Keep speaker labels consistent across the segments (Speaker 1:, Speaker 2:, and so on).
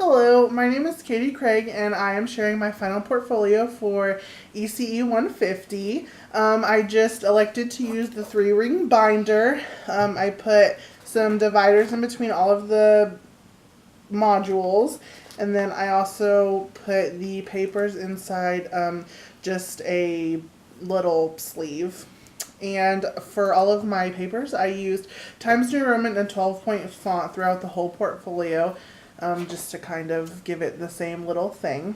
Speaker 1: Hello, my name is Katie Craig, and I am sharing my final portfolio for ECE 150. I just elected to use the 3-ring binder. I put some dividers in between all of the modules, and then I also put the papers inside just a little sleeve. And for all of my papers, I used Times New Roman and 12-point font throughout the whole portfolio, just to kind of give it the same little thing.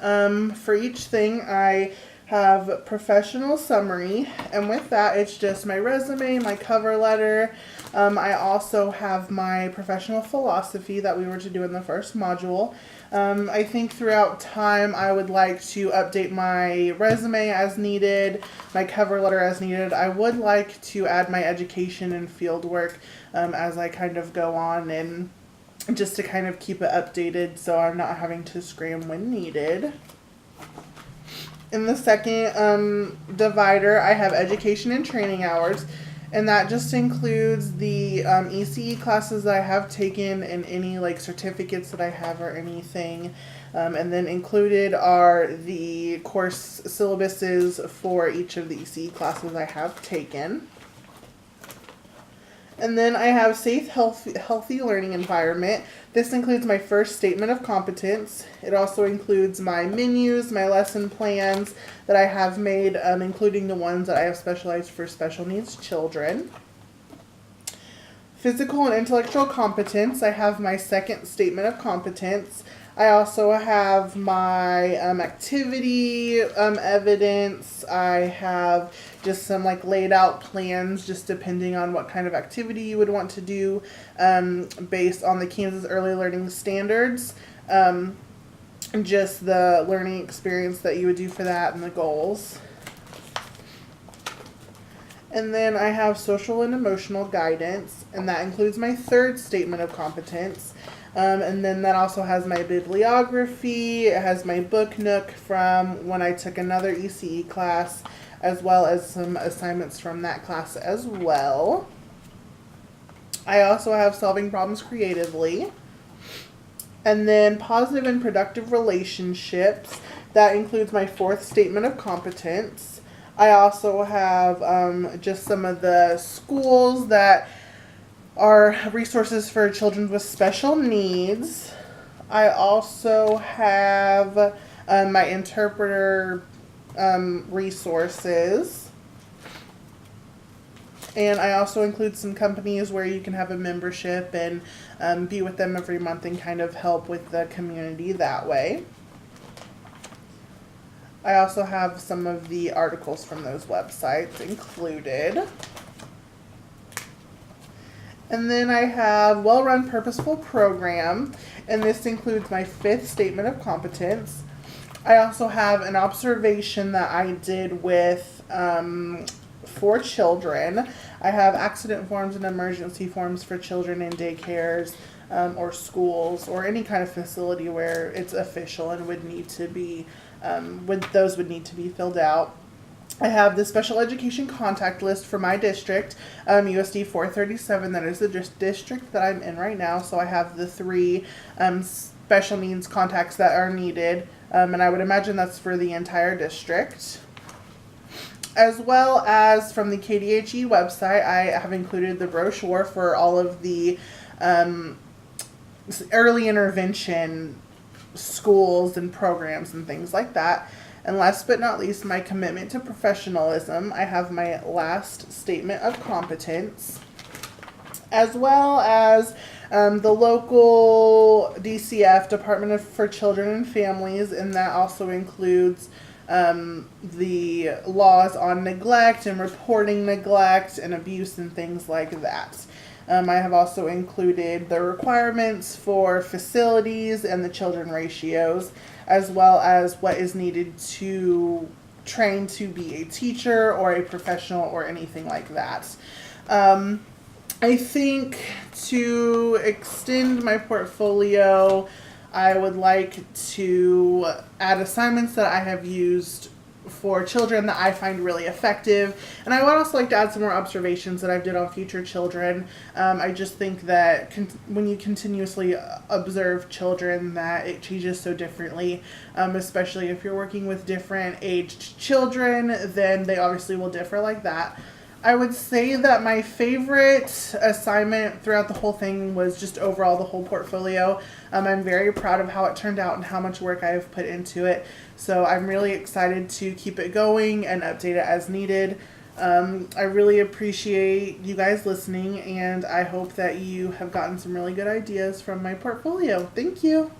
Speaker 1: For each thing, I have professional summary, and with that, it's just my resume, my cover letter. I also have my professional philosophy that we were to do in the first module. I think throughout time I would like to update my resume as needed, my cover letter as needed. I would like to add my education and field work as I kind of go on, and just to kind of keep it updated so I'm not having to scram when needed. In the second divider, I have education and training hours, and that just includes the ECE classes that I have taken and any like certificates that I have or anything. And then included are the course syllabuses for each of the ECE classes I have taken. And then I have safe, healthy learning environment. This includes my first statement of competence. It also includes my menus, my lesson plans that I have made, including the ones that I have specialized for special needs children. Physical and intellectual competence. I have my second statement of competence. I also have my activity evidence. I have just some like laid out plans, just depending on what kind of activity you would want to do, based on the Kansas Early Learning Standards. Just the learning experience that you would do for that and the goals. And then I have social and emotional guidance, and that includes my third statement of competence. And then that also has my bibliography. It has my book nook from when I took another ECE class, as well as some assignments from that class as well. I also have solving problems creatively. And then positive and productive relationships. That includes my fourth statement of competence. I also have just some of the schools that are resources for children with special needs. I also have my interpreter resources. And I also include some companies where you can have a membership and be with them every month and kind of help with the community that way. I also have some of the articles from those websites included. And then I have well-run purposeful program, and this includes my fifth statement of competence. I also have an observation that I did with for children. I have accident forms and emergency forms for children in daycares or schools or any kind of facility where it's official and would need to be would need to be filled out. I have the special education contact list for my district, USD 437. That is the district that I'm in right now. So I have the 3 special needs contacts that are needed, and I would imagine that's for the entire district. As well as from the KDHE website, I have included the brochure for all of the early intervention schools and programs and things like that. And last but not least, my commitment to professionalism. I have my last statement of competence, as well as the local DCF, Department for Children and Families, and that also includes the laws on neglect and reporting neglect and abuse and things like that. I have also included the requirements for facilities and the children ratios, as well as what is needed to train to be a teacher or a professional or anything like that. I think to extend my portfolio, I would like to add assignments that I have used for children that I find really effective. And I would also like to add some more observations that I've did on future children. I just think that when you continuously observe children, that it changes so differently, especially if you're working with different aged children, then they obviously will differ like that. I would say that my favorite assignment throughout the whole thing was just overall the whole portfolio. I'm very proud of how it turned out and how much work I have put into it. So I'm really excited to keep it going and update it as needed. I really appreciate you guys listening, and I hope that you have gotten some really good ideas from my portfolio. Thank you.